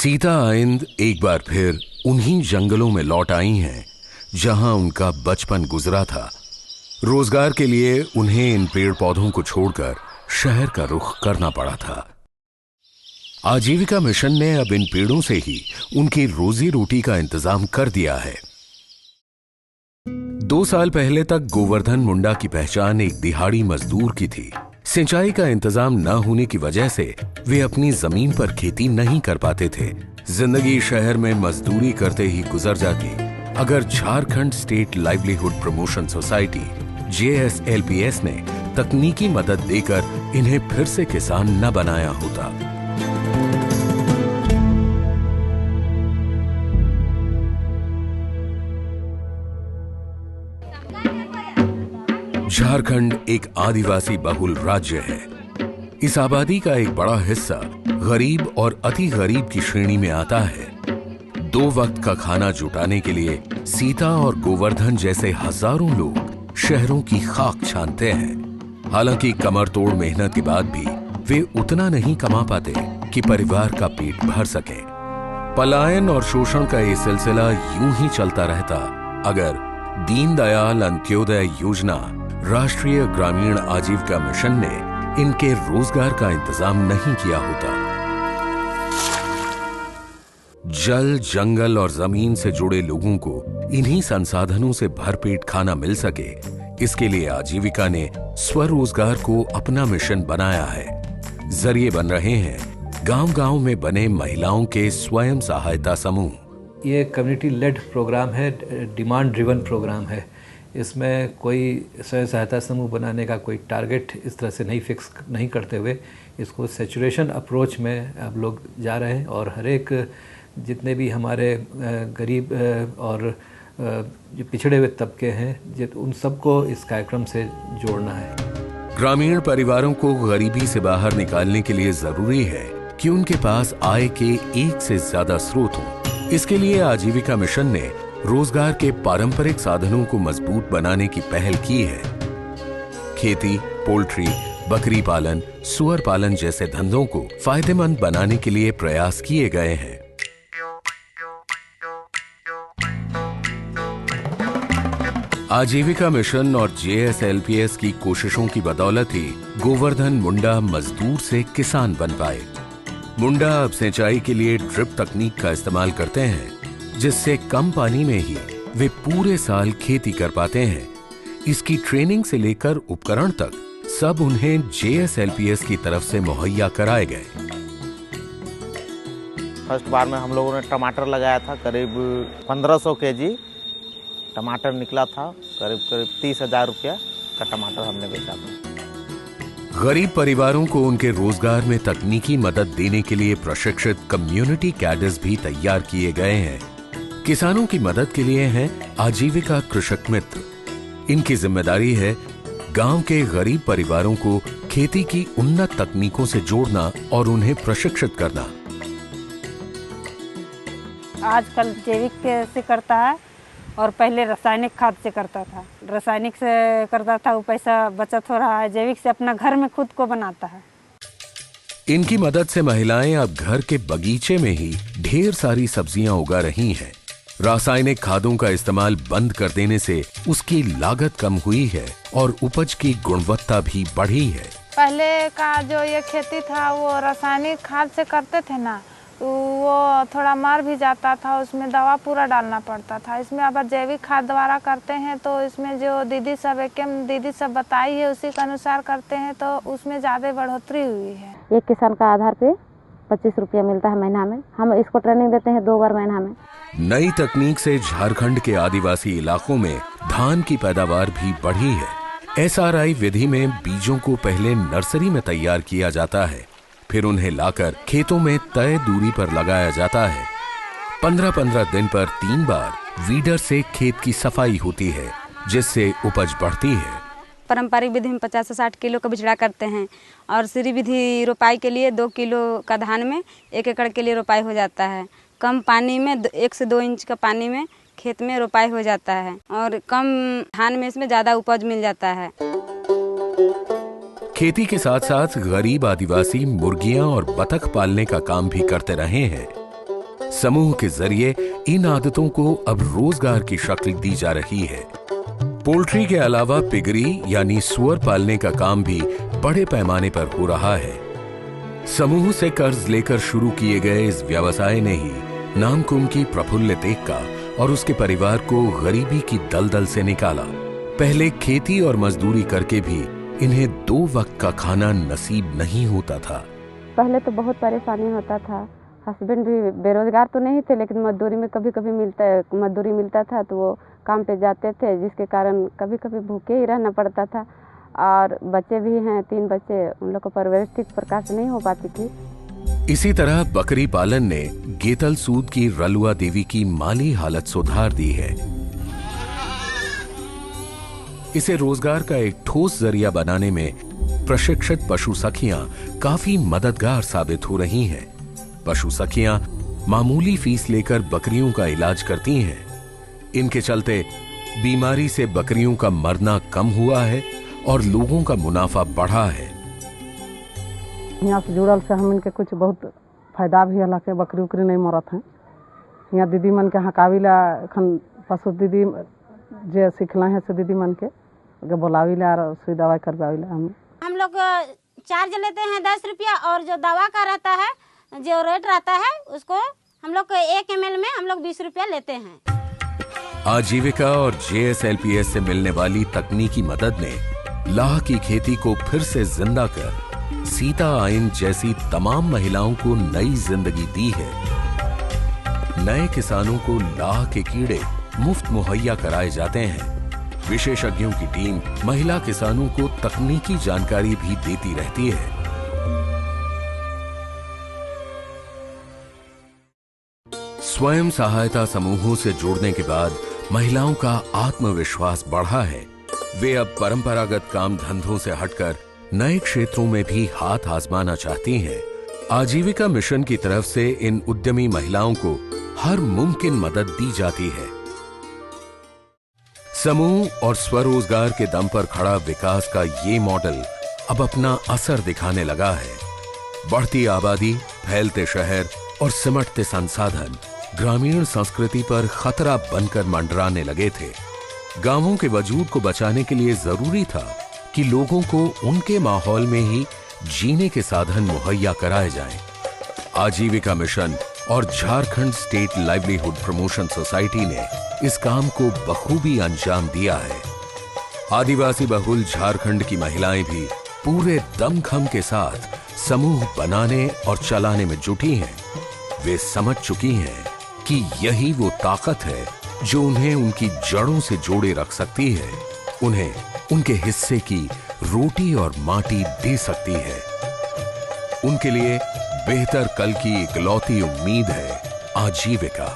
सीता आइंद एक बार फिर उन्हीं जंगलों में लौट आई हैं जहां उनका बचपन गुजरा था। रोजगार के लिए उन्हें इन पेड़ पौधों को छोड़कर शहर का रुख करना पड़ा था। आजीविका मिशन ने अब इन पेड़ों से ही उनकी रोजी रोटी का इंतजाम कर दिया है। 2 साल पहले तक गोवर्धन मुंडा की पहचान एक दिहाड़ी मजदूर की थी। सिंचाई का इंतजाम न होने की वजह से वे अपनी जमीन पर खेती नहीं कर पाते थे। जिंदगी शहर में मजदूरी करते ही गुजर जाती अगर Jharkhand state livelihood promotion society JSLPS ने तकनीकी मदद देकर इन्हें फिर से किसान न बनाया होता। झारखंड एक आदिवासी बहुल राज्य है। इस आबादी का एक बड़ा हिस्सा गरीब और अति गरीब की श्रेणी में आता है। 2 वक्त का खाना जुटाने के लिए सीता और गोवर्धन जैसे हजारों लोग शहरों की खाक छानते हैं। हालांकि कमर तोड़ मेहनत के बाद भी वे उतना नहीं कमा पाते कि परिवार का पेट भर सके। पलायन और शोषण का ये सिलसिला यूं ही चलता रहता अगर दीनदयाल अंत्योदय योजना राष्ट्रीय ग्रामीण आजीविका मिशन ने इनके रोजगार का इंतजाम नहीं किया होता। जल, जंगल और जमीन से जुड़े लोगों को इन्हीं संसाधनों से भरपेट खाना मिल सके, इसके लिए आजीविका ने स्वरोजगार को अपना मिशन बनाया है। जरिए बन रहे हैं गांव-गांव में बने महिलाओं के स्वयं सहायता समूह। ये कम्युनिटी लेड प्रोग्राम है, डिमांड ड्रिवन प्रोग्राम है। इसमें कोई स्वयं सहायता समूह बनाने का कोई टारगेट इस तरह से नहीं फिक्स नहीं करते हुए इसको सैचुरेशन अप्रोच में अब लोग जा रहे हैं और हर एक जितने भी हमारे गरीब और जो पिछड़े हुए तबके हैं उन सबको इस कार्यक्रम से जोड़ना है। ग्रामीण परिवारों को गरीबी से बाहर निकालने के लिए जरूरी है कि उनके पास आय के एक से ज्यादा स्रोत हों। इसके लिए आजीविका मिशन ने रोजगार के पारंपरिक साधनों को मजबूत बनाने की पहल की है। खेती, पोल्ट्री, बकरी पालन, सुअर पालन जैसे धंधों को फायदेमंद बनाने के लिए प्रयास किए गए हैं। आजीविका मिशन और JSLPS की कोशिशों की बदौलत ही गोवर्धन मुंडा मजदूर से किसान बन पाए। मुंडा अब सिंचाई के लिए ड्रिप तकनीक का इस्तेमाल करते हैं, जिससे कम पानी में ही वे पूरे साल खेती कर पाते हैं। इसकी ट्रेनिंग से लेकर उपकरण तक सब उन्हें JSLPS की तरफ से मुहैया कराए गए। फर्स्ट बार में हम लोगों ने टमाटर लगाया था, करीब 1500 kg टमाटर निकला था। करीब 30,000 रुपया का टमाटर हमने बेचा था। गरीब परिवारों को उनके रोजगार में तकनीकी मदद देने के लिए प्रशिक्षित कम्युनिटी कैडर्स भी तैयार किए गए हैं। किसानों की मदद के लिए हैं आजीविका कृषक मित्र। इनकी जिम्मेदारी है गांव के गरीब परिवारों को खेती की उन्नत तकनीकों से जोड़ना और उन्हें प्रशिक्षित करना। आजकल जैविक से करता है और पहले रासायनिक खाद से करता था। रासायनिक से करता था, वो पैसा बचत हो रहा है। जैविक से अपना घर में खुद को बनाता है। इनकी मदद से महिलाएं अब घर के बगीचे में ही ढेर सारी सब्जियां उगा रही हैं। रासायनिक खादों का इस्तेमाल बंद कर देने से उसकी लागत कम हुई है और उपज की गुणवत्ता भी बढ़ी है। पहले का जो ये खेती था वो रासायनिक खाद से करते थे ना, तो वो थोड़ा मर भी जाता था, उसमें दवा पूरा डालना पड़ता था। इसमें अब जैविक खाद द्वारा करते हैं तो इसमें जो दीदी सब बताई है उसी के अनुसार करते हैं तो उसमें ज़्यादा बढ़ोतरी हुई है। एक किसान का आधार पे 25 रुपया मिलता है महीना में। हम इसको ट्रेनिंग देते हैं 2 बार महीना में। नई तकनीक से झारखंड के आदिवासी इलाकों में धान की पैदावार भी बढ़ी है। SRI विधि में बीजों को पहले नर्सरी में तैयार किया जाता है, फिर उन्हें लाकर खेतों में तय दूरी पर लगाया जाता है। 15-15 दिन पर 3 बार वीडर से खेत की सफाई होती है, जिससे उपज बढ़ती है। पारंपरिक विधि में 50 से 60 किलो का बिचड़ा करते हैं और श्री विधि रोपाई के लिए 2 किलो का धान में 1 एकड़ के लिए रोपाई हो जाता है। कम पानी में 1 से 2 इंच का पानी में खेत में रोपाई हो जाता है और कम धान में इसमें ज़्यादा उपज मिल जाता है। खेती के साथ साथ गरीब आदिवासी मुर्गियां और बतख पालने का काम भी करते रहे हैं। समूह के जरिए इन आदतों को अब रोजगार की शक्ल दी जा रही है। पोल्ट्री के अलावा पिगरी यानी सुअर पालने का काम भी बड़े पैमाने पर हो रहा है। समूह से कर्ज लेकर शुरू किए गए इस व्यवसाय ने ही नामकुम की प्रफुल्लित एक्का और उसके परिवार को गरीबी की दलदल से निकाला। पहले खेती और मजदूरी करके भी इन्हें 2 वक्त का खाना नसीब नहीं होता था। पहले तो बहुत परेशानी होता था। हस्बैंड भी बेरोजगार तो नहीं थे, लेकिन मजदूरी में कभी कभी मजदूरी मिलता था तो वो काम पे जाते थे, जिसके कारण कभी कभी भूखे ही रहना पड़ता था। और बच्चे भी हैं, 3 बच्चे, उन लोग को परवरिश ठीक प्रकार से नहीं हो पाती थी। इसी तरह बकरी पालन ने गेतल सूद की रलुआ देवी की माली हालत सुधार दी है। इसे रोजगार का एक ठोस जरिया बनाने में प्रशिक्षित पशु सखियां काफी मददगार साबित हो रही हैं। पशु सखियां मामूली फीस लेकर बकरियों का इलाज करती हैं। इनके चलते बीमारी से बकरियों का मरना कम हुआ है और लोगों का मुनाफा बढ़ा है। यहाँ से जुड़ल से हम इनके कुछ बहुत फायदा भी हला के बकरी उकरी नहीं मरत हैं। यहाँ दीदी मन के हकाविला खन पशु दीदी जे सिखला है से दीदी मन के बोलाविला और सुई दवाई करवाविला। हम लोग चार्ज लेते हैं 10 रुपया, और जो दवा का रहता है, जो रेट रहता है, उसको हम लोग 1 ml में हम लोग 20 रुपया लेते हैं। आजीविका और JSLPS से मिलने वाली तकनीकी मदद ने लाह की खेती को फिर से जिंदा कर सीता आइन जैसी तमाम महिलाओं को नई जिंदगी दी है। नए किसानों को लाह के कीड़े मुफ्त मुहैया कराए जाते हैं। विशेषज्ञों की टीम महिला किसानों को तकनीकी जानकारी भी देती रहती है। स्वयं सहायता समूहों से जुड़ने के बाद महिलाओं का आत्मविश्वास बढ़ा है। वे अब परंपरागत काम धंधों से हटकर नए क्षेत्रों में भी हाथ आजमाना चाहती हैं। आजीविका मिशन की तरफ से इन उद्यमी महिलाओं को हर मुमकिन मदद दी जाती है। समूह और स्वरोजगार के दम पर खड़ा विकास का ये मॉडल अब अपना असर दिखाने लगा है। बढ़ती आबादी, फैलते शहर और सिमटते संसाधन ग्रामीण संस्कृति पर खतरा बनकर मंडराने लगे थे। गांवों के वजूद को बचाने के लिए जरूरी था कि लोगों को उनके माहौल में ही जीने के साधन मुहैया कराए जाएं। आजीविका मिशन और Jharkhand state livelihood promotion society ने इस काम को बखूबी अंजाम दिया है। आदिवासी बहुल झारखंड की महिलाएं भी पूरे दमखम के साथ समूह बनाने और चलाने में जुटी हैं। वे समझ चुकी हैं कि यही वो ताकत है जो उन्हें उनकी जड़ों से जोड़े रख सकती है, उन्हें उनके हिस्से की रोटी और माटी दे सकती है। उनके लिए बेहतर कल की इकलौती उम्मीद है आजीविका।